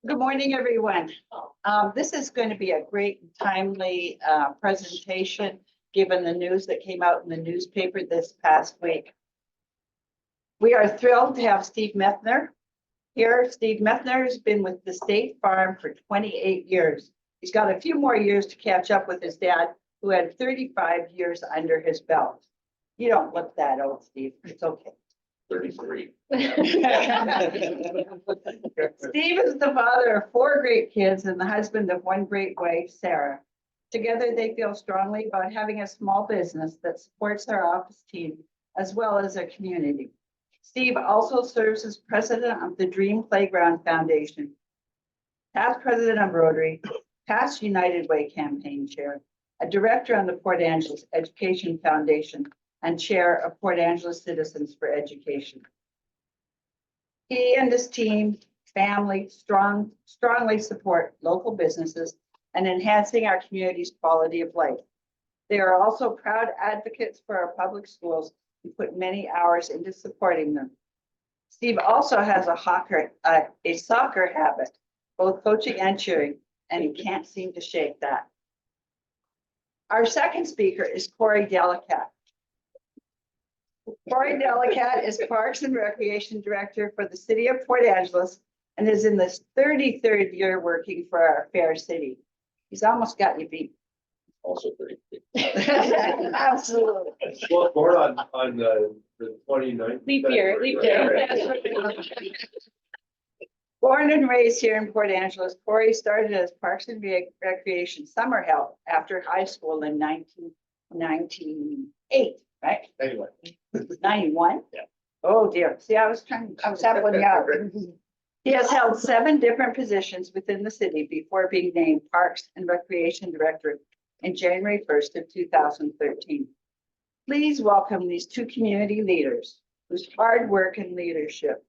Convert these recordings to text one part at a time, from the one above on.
Good morning, everyone. This is going to be a great and timely presentation, given the news that came out in the newspaper this past week. We are thrilled to have Steve Methner here. Steve Methner has been with the State Farm for 28 years. He's got a few more years to catch up with his dad, who had 35 years under his belt. You don't look that old, Steve. It's okay. 33. Steve is the father of 4 great kids and the husband of 1 great wife, Sarah. Together, they feel strongly about having a small business that supports their office team as well as their community. Steve also serves as president of the Dream Playground Foundation, past president of Rotary, past United Way campaign chair, a director on the Port Angeles Education Foundation, and chair of Port Angeles Citizens for Education. He and his team, family, strongly support local businesses and enhancing our community's quality of life. They are also proud advocates for our public schools and put many hours into supporting them. Steve also has a soccer habit, both coaching and cheering, and he can't seem to shake that. Our second speaker is Cory Delikat. Cory Delikat is Parks and Recreation Director for the City of Port Angeles and is in this 33rd year working for our fair city. He's almost got you beat. Also 33. Absolutely. Well, born on the 29th. Leap year. Born and raised here in Port Angeles, Cory started as Parks and Recreation summer help after high school in 1998, right? Anyway. 91? Yeah. Oh dear. See, I was helping you out. He has held 7 different positions within the city before being named Parks and Recreation Director in January 1st of 2013. Please welcome these 2 community leaders whose hard work and leadership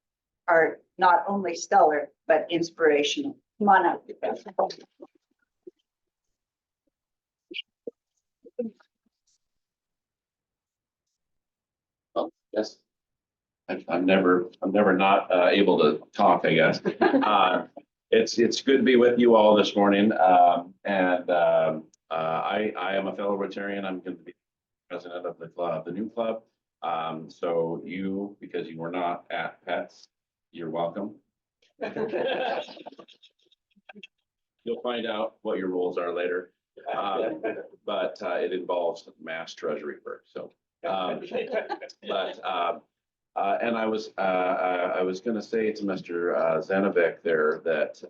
are not only stellar, but inspirational. Come on up. Oh, yes. I'm never not able to talk, I guess. It's good to be with you all this morning. I am a fellow Rotarian. I'm going to be president of the club, the new club. So you, because you were not at PETS, you're welcome. You'll find out what your rules are later. But it involves mass treasury work. So, and I was going to say to Mr. Zenovic there that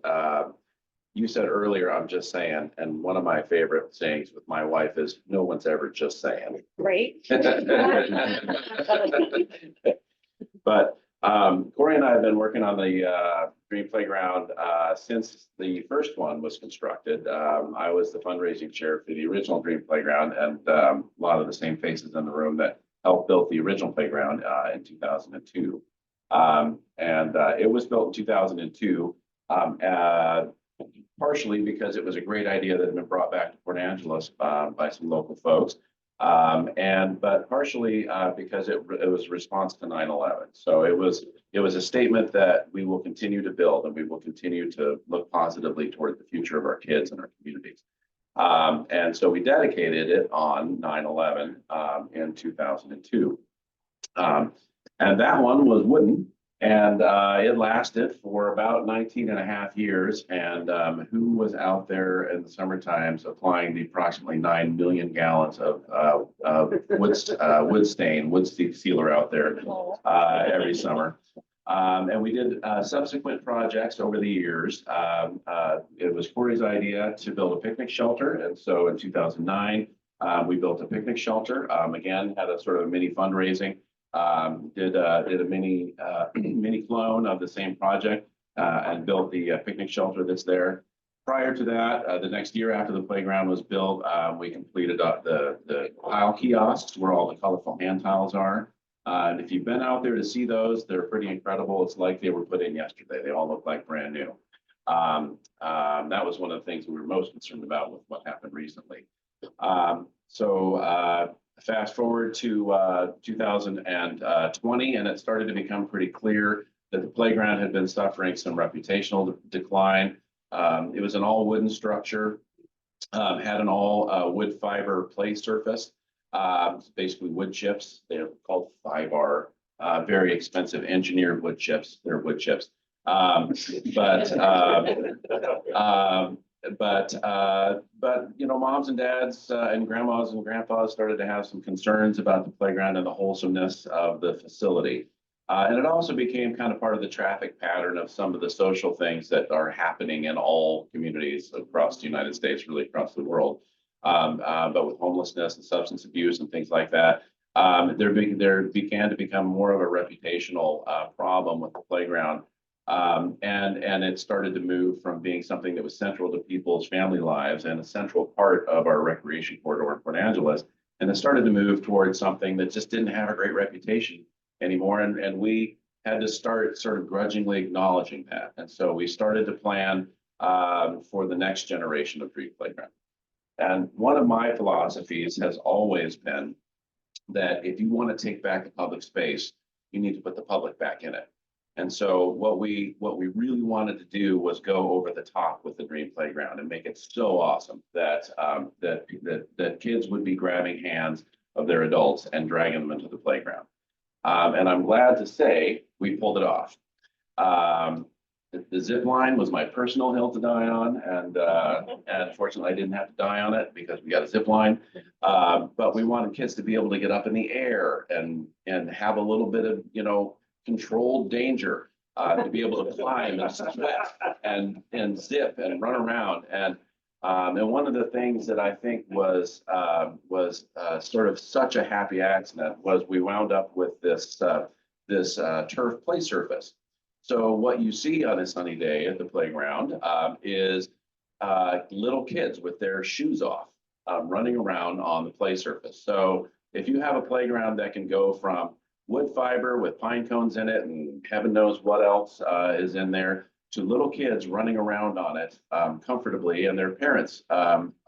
you said earlier, I'm just saying, and one of my favorite sayings with my wife is, no one's ever just saying. Right. But Cory and I have been working on the Dream Playground since the first one was constructed. I was the fundraising chair for the original Dream Playground, and a lot of the same faces in the room that helped build the original playground in 2002. It was built in 2002, partially because it was a great idea that had been brought back to Port Angeles by some local folks. But partially because it was a response to 9/11. So it was a statement that we will continue to build and we will continue to look positively toward the future of our kids and our communities. And so we dedicated it on 9/11 in 2002. And that one was wooden, and it lasted for about 19 and a half years. And who was out there in the summer times applying the approximately 9 million gallons of wood sealer out there every summer? And we did subsequent projects over the years. It was Cory's idea to build a picnic shelter. And so in 2009, we built a picnic shelter. Again, had a sort of a mini fundraising. Did a mini clone of the same project and built the picnic shelter that's there. Prior to that, the next year after the playground was built, we completed the tile kiosks where all the colorful hand tiles are. And if you've been out there to see those, they're pretty incredible. It's like they were put in yesterday. They all look like brand new. That was one of the things we were most concerned about with what happened recently. Fast forward to 2020, and it started to become pretty clear that the playground had been suffering some reputational decline. It was an all wooden structure, had an all wood fiber play surface, basically wood chips. They're called 5R, very expensive engineered wood chips. They're wood chips. But you know, moms and dads and grandmas and grandpas started to have some concerns about the playground and the wholesomeness of the facility. And it also became kind of part of the traffic pattern of some of the social things that are happening in all communities across the United States, really across the world. But with homelessness and substance abuse and things like that, there began to become more of a reputational problem with the playground. And it started to move from being something that was central to people's family lives and a central part of our recreation corridor in Port Angeles. And it started to move towards something that just didn't have a great reputation anymore. And we had to start sort of grudgingly acknowledging that. And so we started to plan for the next generation of Dream Playground. And one of my philosophies has always been that if you want to take back the public space, you need to put the public back in it. And so what we really wanted to do was go over the top with the Dream Playground and make it so awesome that that kids would be grabbing hands of their adults and dragging them into the playground. And I'm glad to say we pulled it off. The zip line was my personal hill to die on, and fortunately I didn't have to die on it because we got a zip line. But we wanted kids to be able to get up in the air and have a little bit of, you know, controlled danger, to be able to climb and sweat and zip and run around. And one of the things that I think was sort of such a happy accident was we wound up with this turf play surface. So what you see on a sunny day at the playground is little kids with their shoes off, running around on the play surface. So if you have a playground that can go from wood fiber with pine cones in it and heaven knows what else is in there, to little kids running around on it comfortably, and their parents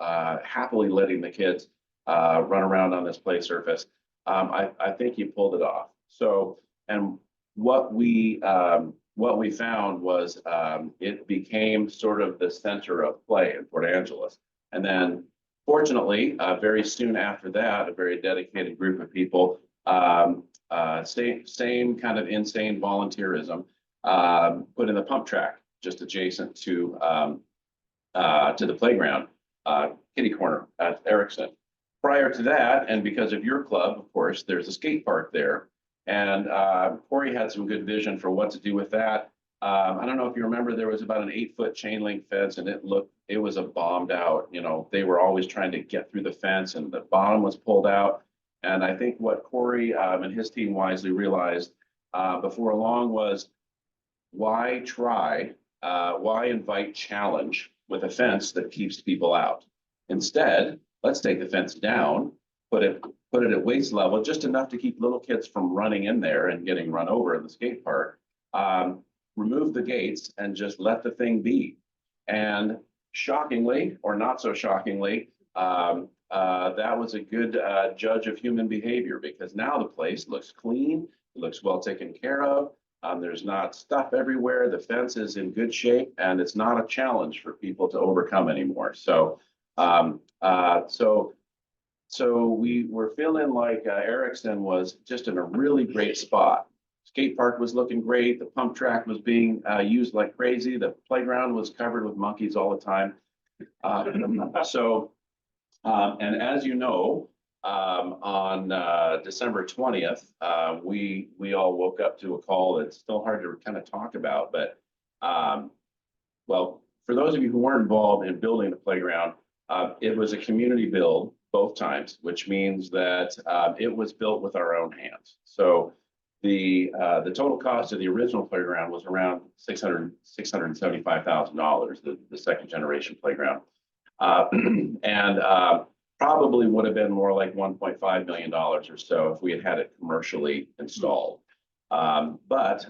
happily letting the kids run around on this play surface, I think you pulled it off. So, and what we found was it became sort of the center of play in Port Angeles. And then fortunately, very soon after that, a very dedicated group of people, same kind of insane volunteerism, put in the pump track just adjacent to the playground, kitty corner at Erickson. Prior to that, and because of your club, of course, there's a skate park there. And Cory had some good vision for what to do with that. I don't know if you remember, there was about an 8-foot chain link fence, and it was a bombed out, you know, they were always trying to get through the fence and the bottom was pulled out. And I think what Cory and his team wisely realized before long was, why invite challenge with a fence that keeps people out? Instead, let's take the fence down, put it at waist level, just enough to keep little kids from running in there and getting run over in the skate park. Remove the gates and just let the thing be. And shockingly, or not so shockingly, that was a good judge of human behavior, because now the place looks clean, it looks well taken care of. There's not stuff everywhere. The fence is in good shape, and it's not a challenge for people to overcome anymore. So, so we were feeling like Erickson was just in a really great spot. Skate park was looking great. The pump track was being used like crazy. The playground was covered with monkeys all the time. And as you know, on December 20th, we all woke up to a call that's still hard to kind of talk about. But well, for those of you who weren't involved in building the playground, it was a community build both times, which means that it was built with our own hands. So the total cost of the original playground was around $675,000, the second generation playground. And probably would have been more like $1.5 million or so if we had had it commercially installed. But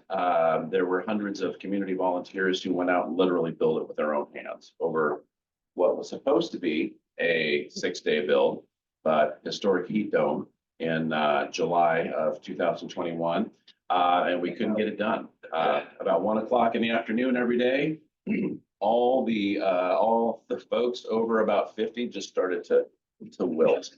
there were hundreds of community volunteers who went out and literally built it with their own hands over what was supposed to be a 6-day build, historic heat dome in July of 2021. And we couldn't get it done. About 1 o'clock in the afternoon every day, all the folks over about 50 just started to wilt.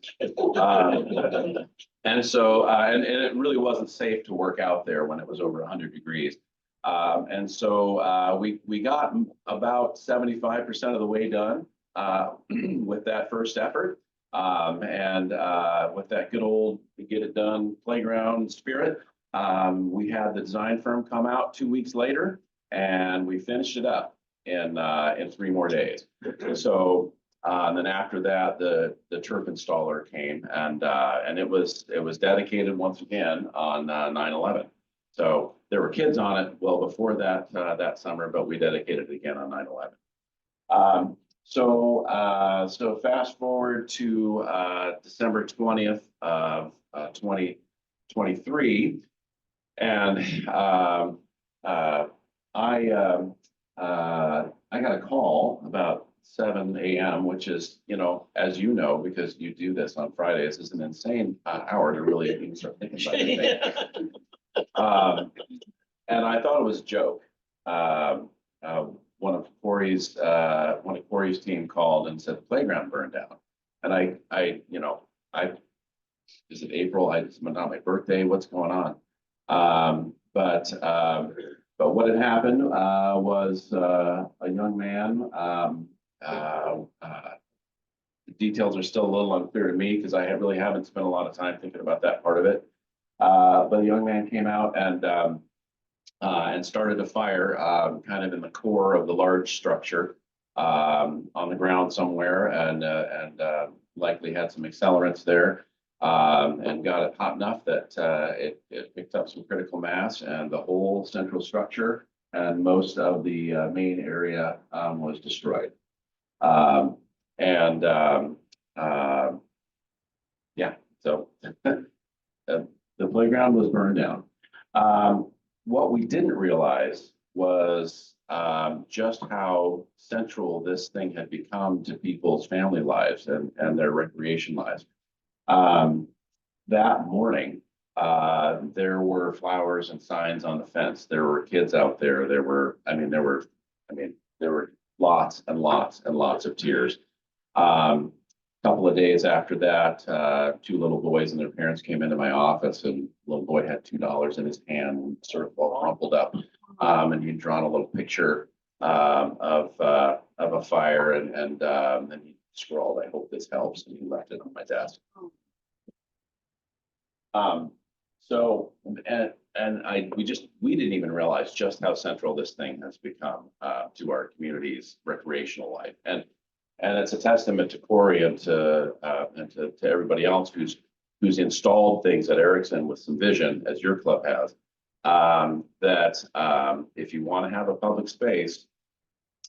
And so, and it really wasn't safe to work out there when it was over 100 degrees. And so we got about 75% of the way done with that first effort. And with that good old get it done playground spirit, we had the design firm come out 2 weeks later, and we finished it up in 3 more days. So then after that, the turf installer came, and it was dedicated once again on 9/11. So there were kids on it well before that that summer, but we dedicated it again on 9/11. So fast forward to December 20th of 2023, and I got a call about 7 a.m., which is, as you know, because you do this on Fridays, is an insane hour to really even start thinking about anything. And I thought it was a joke. One of Cory's team called and said the playground burned down, and I is it April? It's not my birthday. What's going on? But what had happened was a young man. The details are still a little unclear to me because I really haven't spent a lot of time thinking about that part of it. But a young man came out and started a fire kind of in the core of the large structure on the ground somewhere, and likely had some accelerants there. And got it hot enough that it picked up some critical mass, and the whole central structure and most of the main area was destroyed. Yeah, so the playground was burned down. What we didn't realize was just how central this thing had become to people's family lives and their recreation lives. That morning, there were flowers and signs on the fence. There were kids out there. There were lots and lots and lots of tears. Couple of days after that, 2 little boys and their parents came into my office, and the little boy had $2 in his hand, sort of all crumpled up, and he'd drawn a little picture of a fire, and then he scrawled, "I hope this helps," and he left it on my desk. We didn't even realize just how central this thing has become to our community's recreational life, and it's a testament to Cory and to everybody else who's installed things at Erickson with some vision, as your club has. That if you want to have a public space,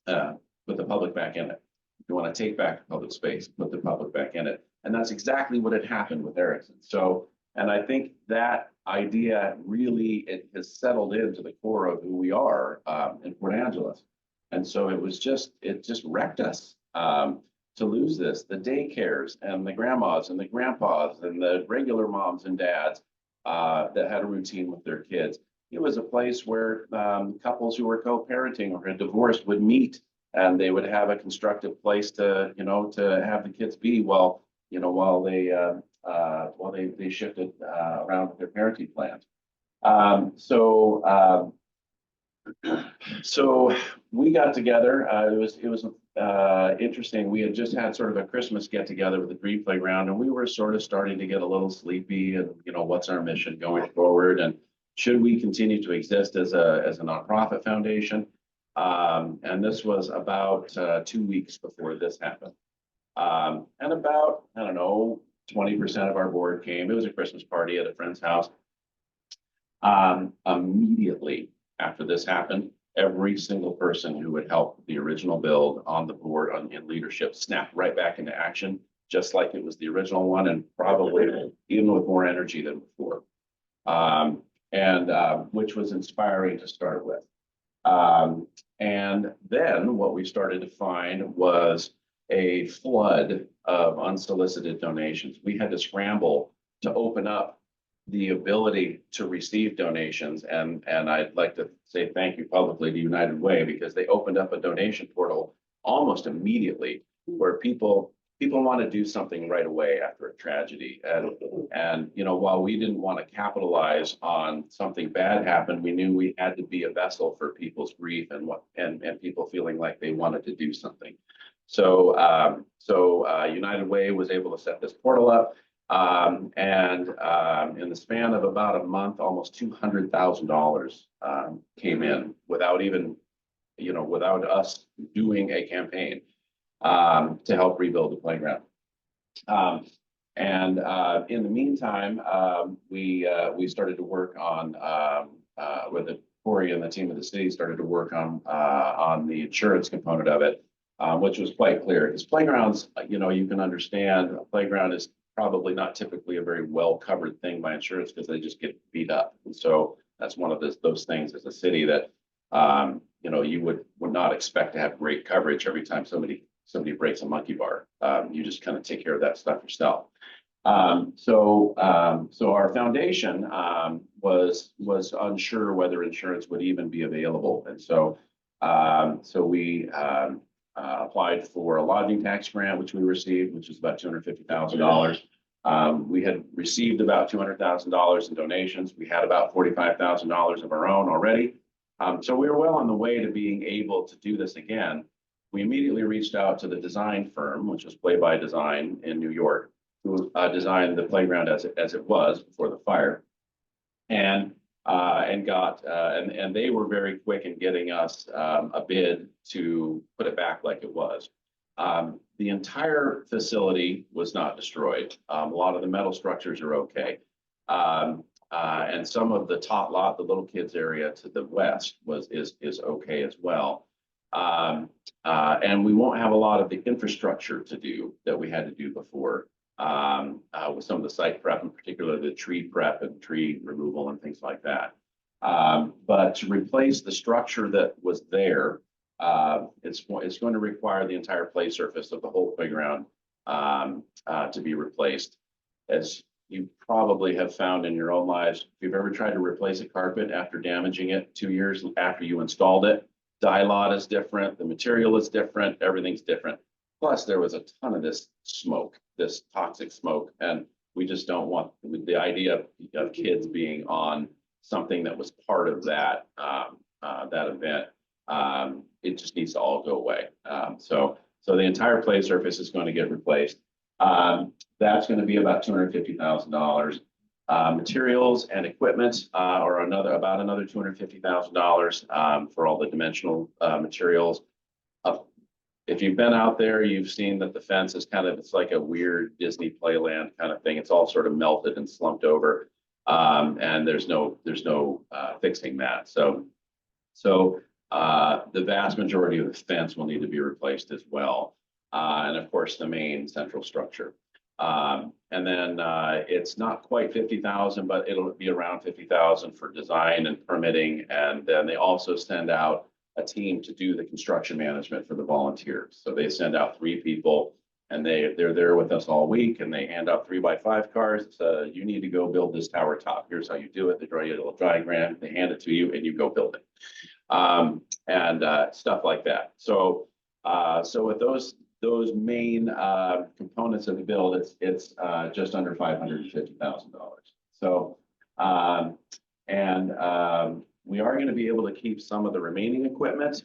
put the public back in it. If you want to take back the public space, put the public back in it, and that's exactly what had happened with Erickson. So. And I think that idea really, it has settled into the core of who we are in Port Angeles. And so it just wrecked us to lose this. The daycares and the grandmas and the grandpas and the regular moms and dads that had a routine with their kids. It was a place where couples who were co-parenting or had divorced would meet, and they would have a constructive place to have the kids be while they shifted around with their parenting plans. So we got together. It was interesting. We had just had sort of a Christmas get together with the Dream Playground, and we were sort of starting to get a little sleepy. And what's our mission going forward? And should we continue to exist as a nonprofit foundation? And this was about 2 weeks before this happened. And about 20% of our board came. It was a Christmas party at a friend's house. Immediately after this happened, every single person who would help the original build on the board in leadership snapped right back into action, just like it was the original one, and probably even with more energy than before. Which was inspiring to start with. And then what we started to find was a flood of unsolicited donations. We had to scramble to open up the ability to receive donations. And I'd like to say thank you publicly to United Way, because they opened up a donation portal almost immediately where people want to do something right away after a tragedy. And you know, while we didn't want to capitalize on something bad happened, we knew we had to be a vessel for people's grief and people feeling like they wanted to do something. So United Way was able to set this portal up. In the span of about a month, almost $200,000 came in without even, you know, without us doing a campaign to help rebuild the playground. In the meantime, we started to work on with Cory and the team of the city started to work on the insurance component of it, which was quite clear. Because playgrounds, you know, you can understand a playground is probably not typically a very well covered thing by insurance because they just get beat up. And so that's one of those things as a city that you know, you would not expect to have great coverage every time somebody breaks a monkey bar. You just kind of take care of that stuff yourself. So our foundation was unsure whether insurance would even be available, and so we applied for a lodging tax grant, which we received, which is about $250,000. We had received about $200,000 in donations. We had about $45,000 of our own already. So we were well on the way to being able to do this again. We immediately reached out to the design firm, which was Play by Design in New York, who designed the playground as it was before the fire, and they were very quick in getting us a bid to put it back like it was. The entire facility was not destroyed. A lot of the metal structures are okay. And some of the top lot, the little kids area to the west is okay as well. And we won't have a lot of the infrastructure to do that we had to do before with some of the site prep, in particular the tree prep and tree removal and things like that. But to replace the structure that was there, it's going to require the entire play surface of the whole playground to be replaced. As you probably have found in your own lives, if you've ever tried to replace a carpet after damaging it 2 years after you installed it, dye lot is different, the material is different, everything's different. Plus, there was a ton of this smoke, this toxic smoke, and we just don't want the idea of kids being on something that was part of that that event. It just needs to all go away. So the entire play surface is going to get replaced. That's going to be about $250,000. Materials and equipment are about another $250,000 for all the dimensional materials. If you've been out there, you've seen that the fence is it's like a weird Disney Playland kind of thing. It's all sort of melted and slumped over, and there's no fixing that. So the vast majority of the fence will need to be replaced as well, and of course the main central structure. And then it's not quite 50,000, but it'll be around 50,000 for design and permitting. And then they also send out a team to do the construction management for the volunteers. So they send out 3 people, and they're there with us all week, and they hand out 3x5 cards. You need to go build this tower top. Here's how you do it. They draw you a little diagram. They hand it to you, and you go build it, and stuff like that. So with those main components of the build, it's just under $550,000. So we are going to be able to keep some of the remaining equipment.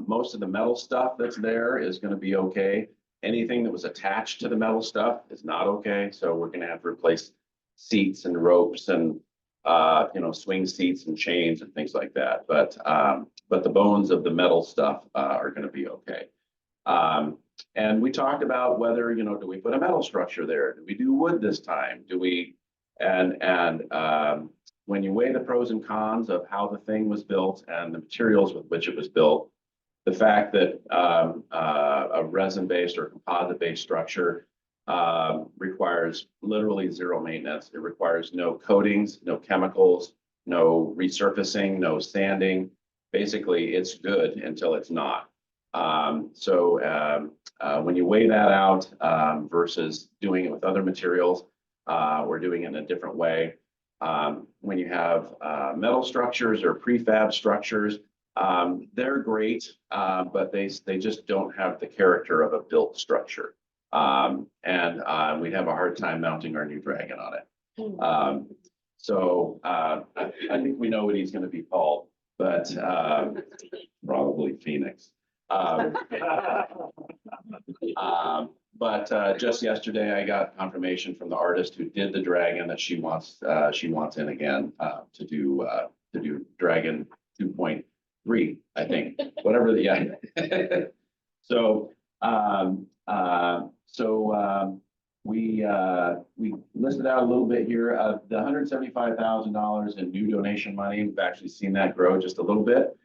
Most of the metal stuff that's there is going to be okay. Anything that was attached to the metal stuff is not okay. So we're going to have to replace seats and ropes and swing seats and chains and things like that. But the bones of the metal stuff are going to be okay. And we talked about whether, do we put a metal structure there? Do we do wood this time? Do we, when you weigh the pros and cons of how the thing was built and the materials with which it was built, the fact that a resin-based or composite-based structure requires literally zero maintenance. It requires no coatings, no chemicals, no resurfacing, no sanding. Basically, it's good until it's not. When you weigh that out versus doing it with other materials, we're doing it in a different way. When you have metal structures or prefab structures, they're great, but they just don't have the character of a built structure. We'd have a hard time mounting our new Dragon on it. I think we know what he's going to be called, but probably Phoenix. Just yesterday, I got confirmation from the artist who did the Dragon that she wants in again to do Dragon 2.3, I think, whatever the yeah. We listed out a little bit here. The $175,000 in new donation money. We've actually seen that grow just a little bit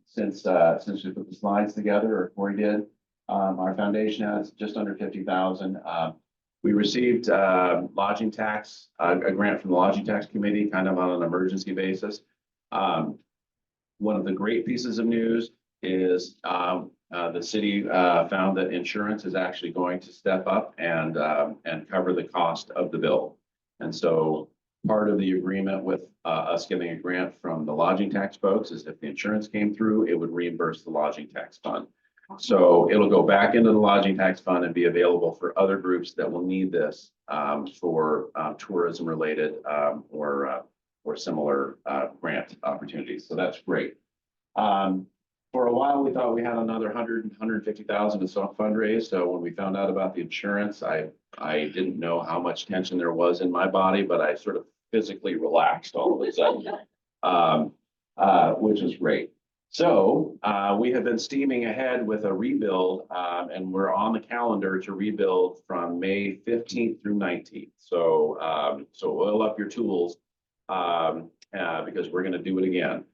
since we put the slides together, or Cory did. Our foundation has just under 50,000. We received lodging tax, a grant from the lodging tax committee, kind of on an emergency basis. One of the great pieces of news is the city found that insurance is actually going to step up and cover the cost of the bill. And so part of the agreement with us getting a grant from the lodging tax folks is if the insurance came through, it would reimburse the lodging tax fund. So it'll go back into the lodging tax fund and be available for other groups that will need this for tourism related or similar grant opportunities. So that's great. For a while, we thought we had another 150,000 to fundraise. So when we found out about the insurance, I didn't know how much tension there was in my body, but I sort of physically relaxed all of a sudden, which is great. So we have been steaming ahead with a rebuild, and we're on the calendar to rebuild from May 15th through 19th. So oil up your tools because we're going to do it again.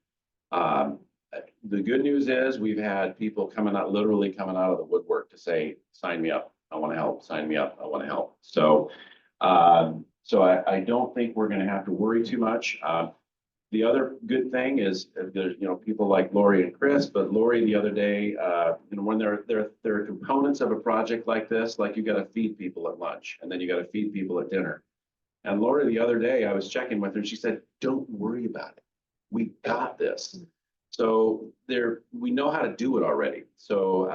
The good news is we've had people literally coming out of the woodwork to say, sign me up. I want to help. Sign me up. I want to help. So I don't think we're going to have to worry too much. The other good thing is there's, people like Lori and Chris, but Lori the other day, when there are components of a project like this, like you got to feed people at lunch and then you got to feed people at dinner. And Lori the other day, I was checking with her and she said, don't worry about it. We got this. So we know how to do it already. So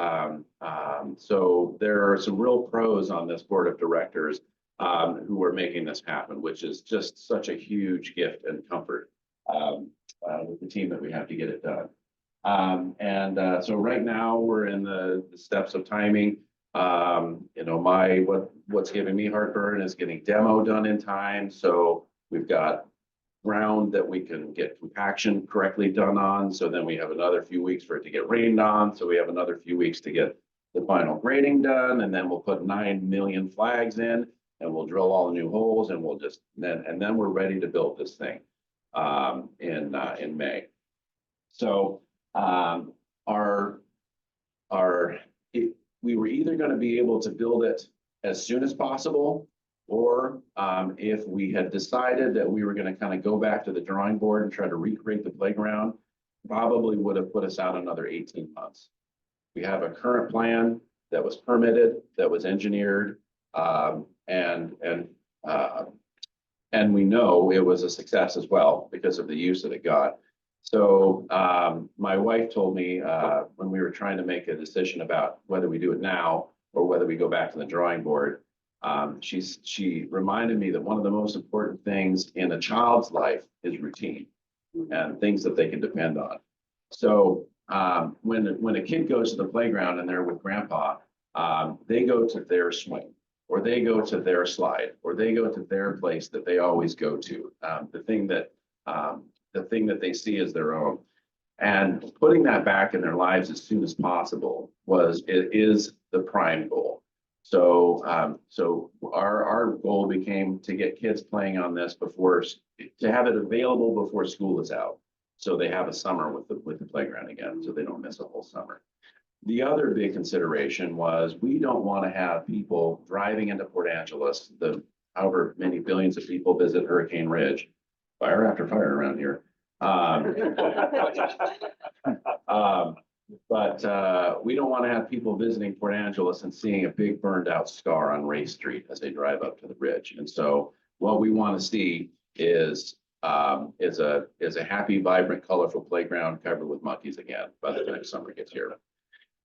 there are some real pros on this board of directors who are making this happen, which is just such a huge gift and comfort with the team that we have to get it done. So right now we're in the steps of timing. What's giving me heartburn is getting demo done in time. So we've got ground that we can get compaction correctly done on. So then we have another few weeks for it to get rained on. So we have another few weeks to get the final grading done. And then we'll put 9 million flags in and we'll drill all the new holes and then we're ready to build this thing in May. So we were either going to be able to build it as soon as possible, or if we had decided that we were going to kind of go back to the drawing board and try to recreate the playground, probably would have put us out another 18 months. We have a current plan that was permitted, that was engineered, and we know it was a success as well because of the use that it got. So my wife told me when we were trying to make a decision about whether we do it now or whether we go back to the drawing board, she reminded me that one of the most important things in a child's life is routine and things that they can depend on. So when a kid goes to the playground and they're with grandpa, they go to their swing, or they go to their slide, or they go to their place that they always go to, the thing that they see as their own. And putting that back in their lives as soon as possible is the prime goal. So our goal became to get kids playing on this to have it available before school is out. So they have a summer with the playground again, so they don't miss a whole summer. The other big consideration was we don't want to have people driving into Port Angeles, however many billions of people visit Hurricane Ridge, fire after fire around here. But we don't want to have people visiting Port Angeles and seeing a big burned out scar on Ray Street as they drive up to the bridge. And so what we want to see is a happy, vibrant, colorful playground covered with monkeys again by the time summer gets here.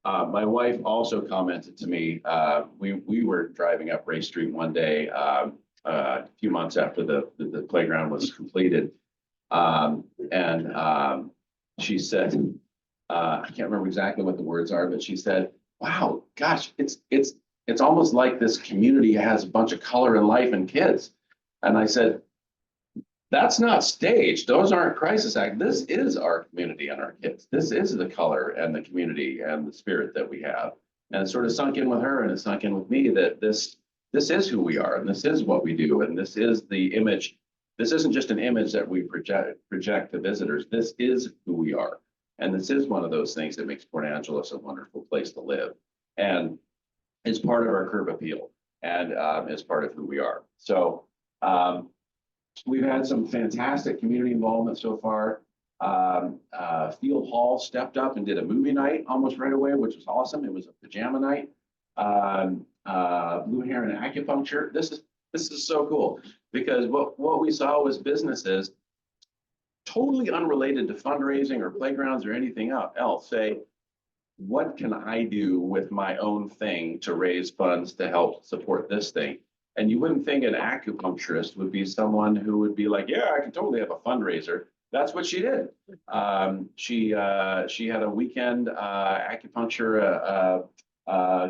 My wife also commented to me, we were driving up Ray Street one day, a few months after the playground was completed. And she said, I can't remember exactly what the words are, but she said, wow, gosh, it's almost like this community has a bunch of color and life and kids. And I said, that's not staged. Those aren't crisis act. This is our community and our kids. This is the color and the community and the spirit that we have. And it sort of sunk in with her, and it sunk in with me that this is who we are, and this is what we do, and this is the image. This isn't just an image that we project to visitors. This is who we are. And this is one of those things that makes Port Angeles a wonderful place to live. And it's part of our curb appeal, and it's part of who we are. So we've had some fantastic community involvement so far. Field Hall stepped up and did a movie night almost right away, which was awesome. It was a pajama night. Blue Heron Acupuncture. This is so cool, because what we saw was businesses totally unrelated to fundraising or playgrounds or anything else say, what can I do with my own thing to raise funds to help support this thing? And you wouldn't think an acupuncturist would be someone who would be like, yeah, I can totally have a fundraiser. That's what she did. She had a weekend acupuncture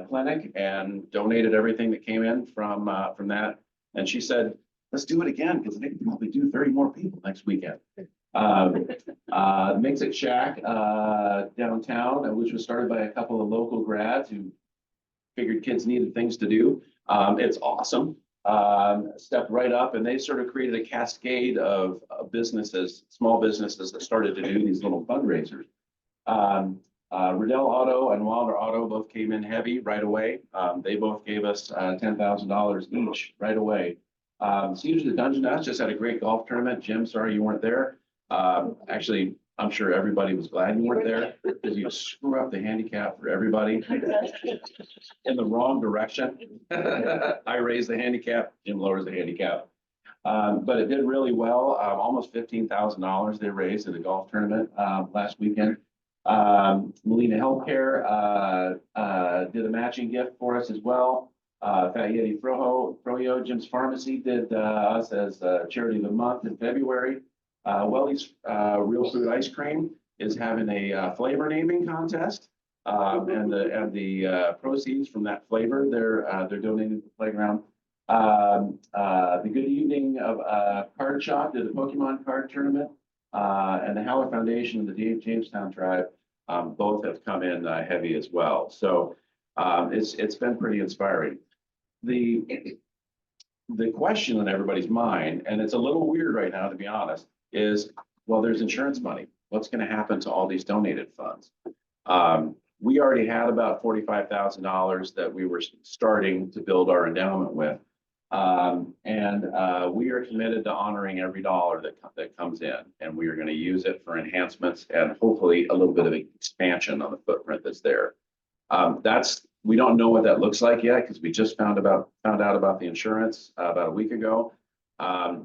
clinic and donated everything that came in from that. And she said, let's do it again, because they can probably do 30 more people next weekend. Mix It Shack downtown, which was started by a couple of local grads who figured kids needed things to do. It's awesome. Stepped right up, and they sort of created a cascade of businesses, small businesses that started to do these little fundraisers. Riddell Auto and Wilder Auto both came in heavy right away. They both gave us $10,000 each right away. Siege of the Dungeon Nest just had a great golf tournament. Jim, sorry you weren't there. Actually, I'm sure everybody was glad you weren't there, because you screw up the handicap for everybody in the wrong direction. I raised the handicap, Jim lowers the handicap. But it did really well. Almost $15,000 they raised at a golf tournament last weekend. Molina Healthcare did a matching gift for us as well. Fat Yeti Froyo, Jim's Pharmacy did us as Charity of the Month in February. Welly's Real Food Ice Cream is having a flavor naming contest, and the proceeds from that flavor they're donating to the playground. The Good Evening of Card Shop did a Pokemon card tournament, and the Howler Foundation and the Jamestown Tribe both have come in heavy as well. So it's been pretty inspiring. The question on everybody's mind, and it's a little weird right now, to be honest, is, well, there's insurance money. What's going to happen to all these donated funds? We already had about $45,000 that we were starting to build our endowment with. And we are committed to honoring every dollar that comes in, and we are going to use it for enhancements and hopefully a little bit of expansion on the footprint that's there. We don't know what that looks like yet, because we just found out about the insurance about a week ago.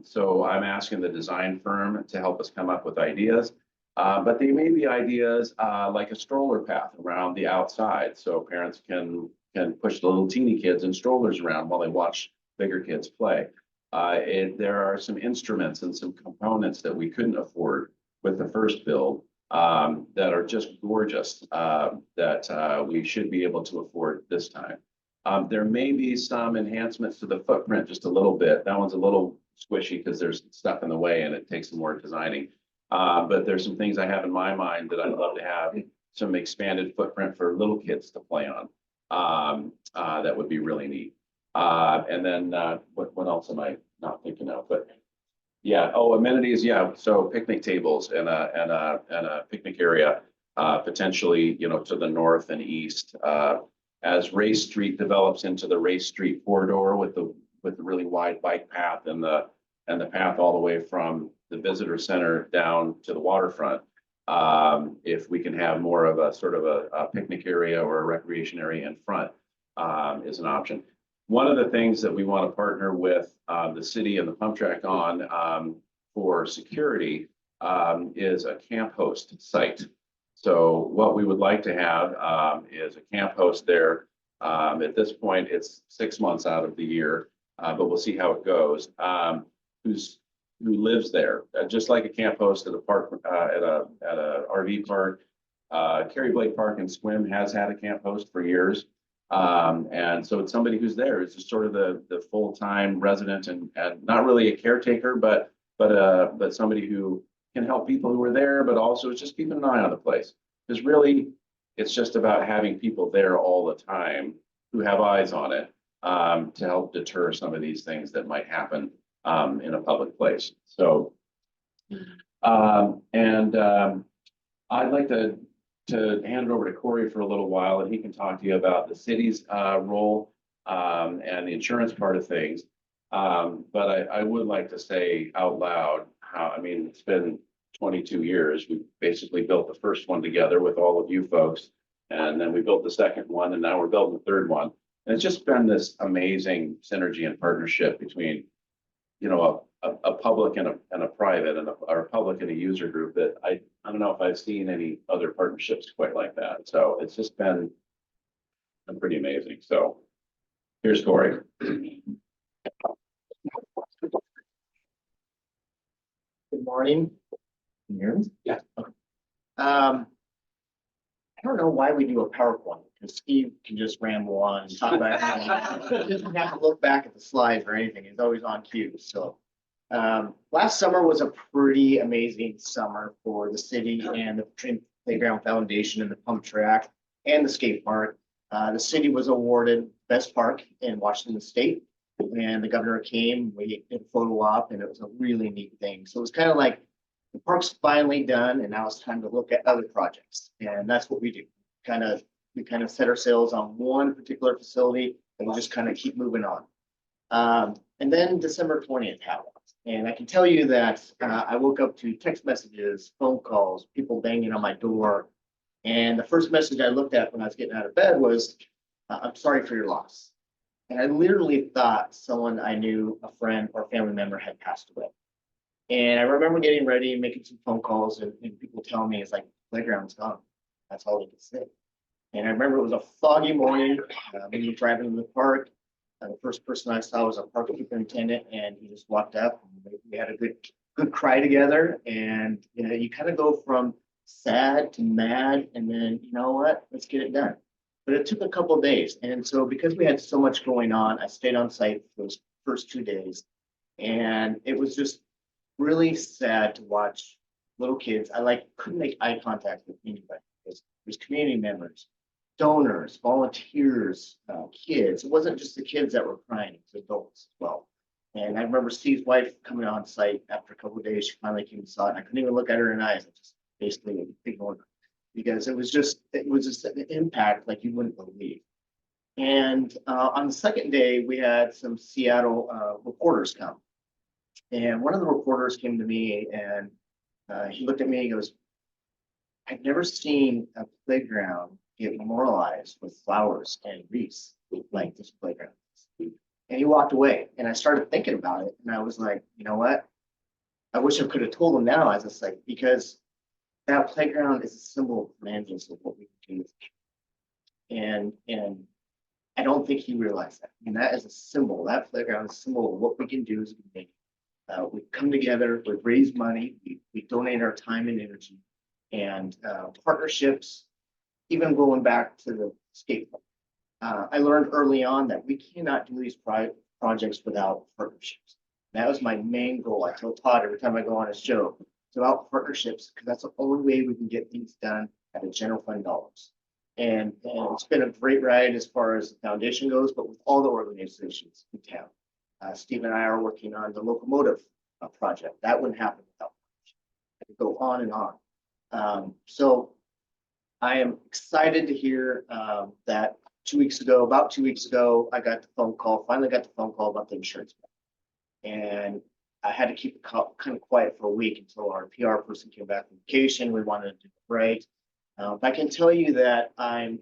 So I'm asking the design firm to help us come up with ideas. But they may be ideas like a stroller path around the outside, so parents can push the little teeny kids in strollers around while they watch bigger kids play. There are some instruments and some components that we couldn't afford with the first build that are just gorgeous that we should be able to afford this time. There may be some enhancements to the footprint just a little bit. That one's a little squishy because there's stuff in the way and it takes some more designing. But there's some things I have in my mind that I'd love to have some expanded footprint for little kids to play on. That would be really neat. And then what else am I not thinking of? But yeah, amenities. Yeah, so picnic tables and a picnic area potentially, to the north and east. As Race Street develops into the Race Street corridor with the really wide bike path and the path all the way from the visitor center down to the waterfront. If we can have more of a sort of a picnic area or a recreation area in front, is an option. One of the things that we want to partner with the city and the pump track on for security is a camp host site. So what we would like to have is a camp host there. At this point, it's 6 months out of the year, but we'll see how it goes. Who lives there, just like a camp host at a park, at a RV park. Kerry Blake Park and Swim has had a camp host for years. And so it's somebody who's there. It's just sort of the full-time resident and not really a caretaker, but somebody who can help people who are there, but also just keeping an eye on the place. Because really, it's just about having people there all the time who have eyes on it to help deter some of these things that might happen in a public place. So, I'd like to hand it over to Cory for a little while, and he can talk to you about the city's role and the insurance part of things. But I would like to say out loud how, I mean, it's been 22 years. We basically built the first one together with all of you folks, and then we built the second one, and now we're building the third one. And it's just been this amazing synergy and partnership between, you know, a public and a private, or a public and a user group that I don't know if I've seen any other partnerships quite like that. So it's just been pretty amazing. So here's Cory. Good morning. Can you hear me? Yeah. Okay. I don't know why we do a PowerPoint, because Steve can just ramble on and talk about it. He doesn't have to look back at the slides or anything. He's always on cue. So last summer was a pretty amazing summer for the city and the Playground Foundation and the pump track and the skate park. The city was awarded best park in Washington State, and the governor came, we did a photo op, and it was a really neat thing. So it was kind of like the park's finally done, and now it's time to look at other projects. And that's what we do. We kind of set our sails on one particular facility, and we just kind of keep moving on. And then December 20th happened. And I can tell you that I woke up to text messages, phone calls, people banging on my door. And the first message I looked at when I was getting out of bed was, I'm sorry for your loss. And I literally thought someone I knew, a friend or family member, had passed away. And I remember getting ready, making some phone calls, and people telling me, it's like, playground's gone. That's all they could say. And I remember it was a foggy morning. We were driving to the park. The first person I saw was a park superintendent, and he just walked up. And we had a good cry together. And you know, you kind of go from sad to mad, and then you know what? Let's get it done. But it took a couple of days, and so because we had so much going on, I stayed on site for those first 2 days, and it was just really sad to watch little kids. I couldn't make eye contact with anybody. There's community members, donors, volunteers, kids. It wasn't just the kids that were crying, it was adults as well. And I remember Steve's wife coming on site after a couple of days. She finally came and saw it. And I couldn't even look at her in the eyes. I just basically ignored her because it was just an impact like you wouldn't believe. And on the second day, we had some Seattle reporters come. And one of the reporters came to me, and he looked at me and he goes, I've never seen a playground get memorialized with flowers and wreaths like this playground. And he walked away, and I started thinking about it, and I was like, you know what? I wish I could have told him now, as a site, because that playground is a symbol of evangelism of what we can do. And I don't think he realized that. And that is a symbol. That playground is a symbol of what we can do as a community. We come together, we raise money, we donate our time and energy, and partnerships, even going back to the skate park. I learned early on that we cannot do these projects without partnerships. That was my main goal. I tell Todd every time I go on his show, it's about partnerships, because that's the only way we can get things done at the general fund dollars. And it's been a great ride as far as the foundation goes, but with all the organizations in town. Steve and I are working on the locomotive project. That wouldn't happen without partnership. I could go on and on. So I am excited to hear that about 2 weeks ago, I got the phone call, finally got the phone call about the insurance. And I had to keep it kind of quiet for a week until our PR person came back from vacation. We wanted to do it right. I can tell you that I've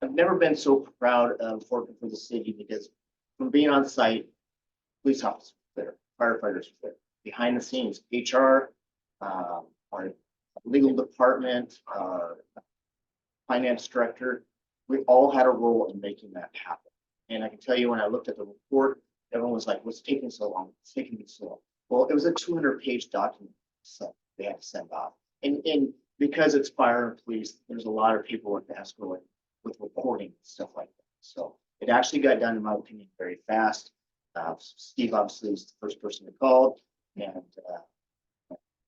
never been so proud of working for the city, because from being on site, police officers were there, firefighters were there, behind the scenes, HR, our legal department, our finance director, we all had a role in making that happen. And I can tell you, when I looked at the report, everyone was like, what's taking so long? It's taking me so long. Well, it was a 200-page document, so they had to send off. And because it's fire and police, there's a lot of people with escrow with reporting and stuff like that. So it actually got done, in my opinion, very fast. Steve obviously is the first person to call, and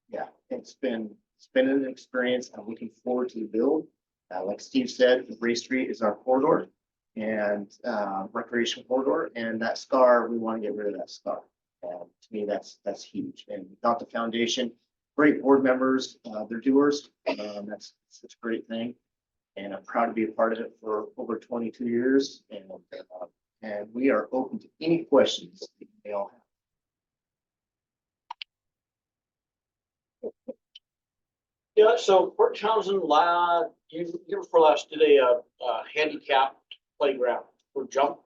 yeah, it's been an experience. I'm looking forward to the build. Like Steve said, Ray Street is our corridor and recreation corridor, and that scar, we want to get rid of that scar. And to me, that's huge. And without the foundation, great board members, they're doers. That's such a great thing, and I'm proud to be a part of it for over 22 years. And we are open to any questions that you may all have. Yeah, so Port Townsend year before last did a handicapped playground for jump.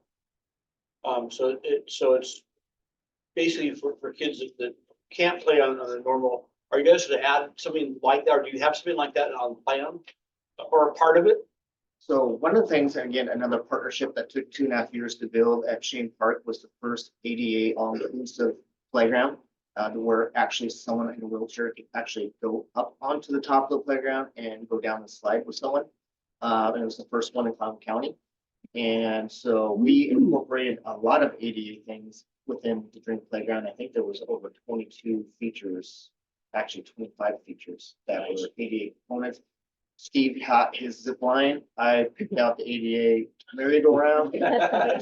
So it's basically for kids that can't play on a normal. Are you guys to add something like that, or do you have something like that on plan or a part of it? So one of the things, and again, another partnership that took 2.5 years to build at Shane Park, was the first ADA all-inclusive playground, where actually someone in a wheelchair could actually go up onto the top of the playground and go down the slide with someone. And it was the first one in Cloud County. And so we incorporated a lot of ADA things within the Dream Playground. I think there was over 22 features, actually 25 features that were ADA components. Steve had his zip line. I picked out the ADA merry-go-round. I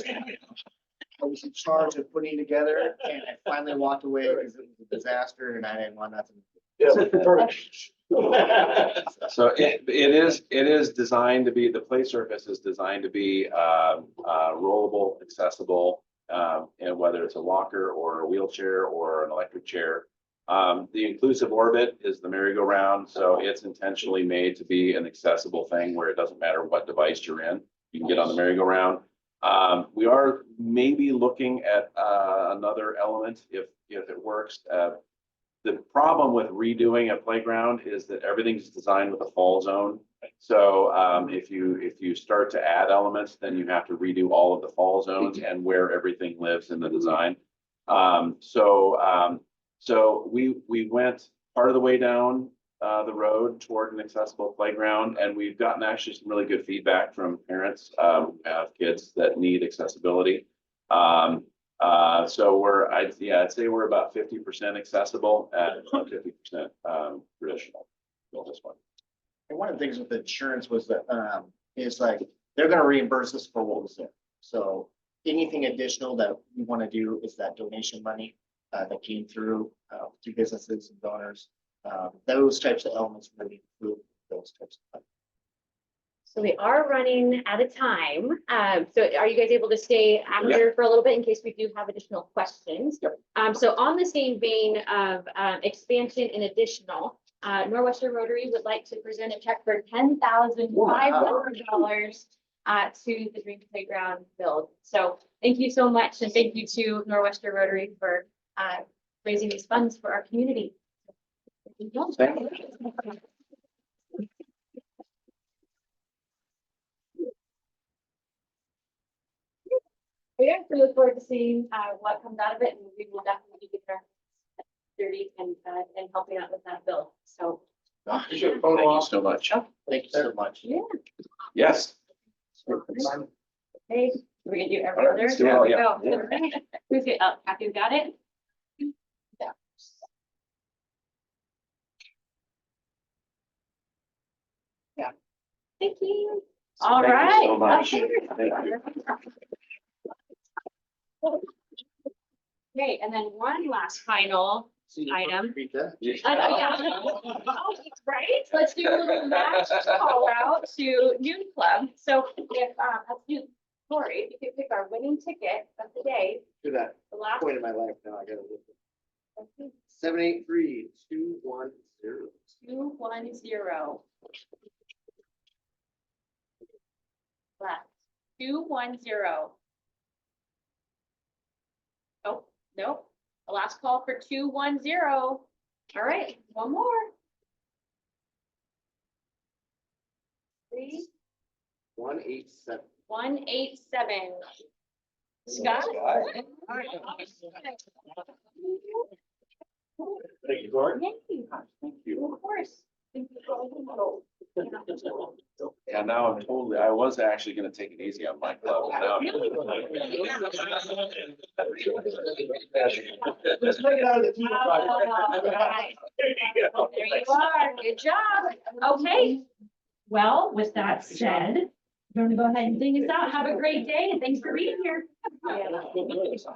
was in charge of putting it together, and I finally walked away because it was a disaster, and I didn't want nothing. So it is designed to be, the play surface is designed to be rollable, accessible, and whether it's a walker or a wheelchair or an electric chair. The inclusive orbit is the merry-go-round, so it's intentionally made to be an accessible thing where it doesn't matter what device you're in, you can get on the merry-go-round. We are maybe looking at another element if it works. The problem with redoing a playground is that everything's designed with a fall zone. So if you start to add elements, then you have to redo all of the fall zones and where everything lives in the design. So we went part of the way down the road toward an accessible playground, and we've gotten actually some really good feedback from parents who have kids that need accessibility. So I'd say we're about 50% accessible and 50% traditional. This one. And one of the things with the insurance was that is like they're going to reimburse us for what was there. So anything additional that we want to do is that donation money that came through businesses and donors. Those types of elements really improve those types of things. So we are running out of time. So are you guys able to stay after for a little bit in case we do have additional questions? Yep. So on the same vein of expansion and additional, Northwestern Rotary would like to present a check for $10,500 to the Dream Playground build. So thank you so much, and thank you to Northwestern Rotary for raising these funds for our community. Thank you. Yeah, we look forward to seeing what comes out of it, and we will definitely get our dirty and helping out with that bill. So Thank you so much. Thank you so much. yeah. Yes. Okay, we're gonna do every other. Let's do it all, yeah. Oh, who's it? Oh, Kathy's got it. Yeah. Yeah. Thank you. All Thank you right. so much. Okay. Thank you. Okay, and then one last final item. Read that. Yeah. Oh, right. Let's do a little match call out to Noon Club. So if let's do Cory, if you could pick our winning ticket of the day, Do that. the last, Point in my life now, I gotta look. 783-210. 210. Left, 210. Oh, nope. The last call for 210. All right, one more. 3, 187. 187. Scott? Thank you, Cory. Thank you. Thank you. Of course. Thank you. Yeah, now I'm totally, I was actually gonna take it easy on my club. Now I'm- Let's make it out of the team. All right. There you are. Good job. Okay. Well, with that said, I'm going to go ahead and sing us out. Have a great day and thanks for being here.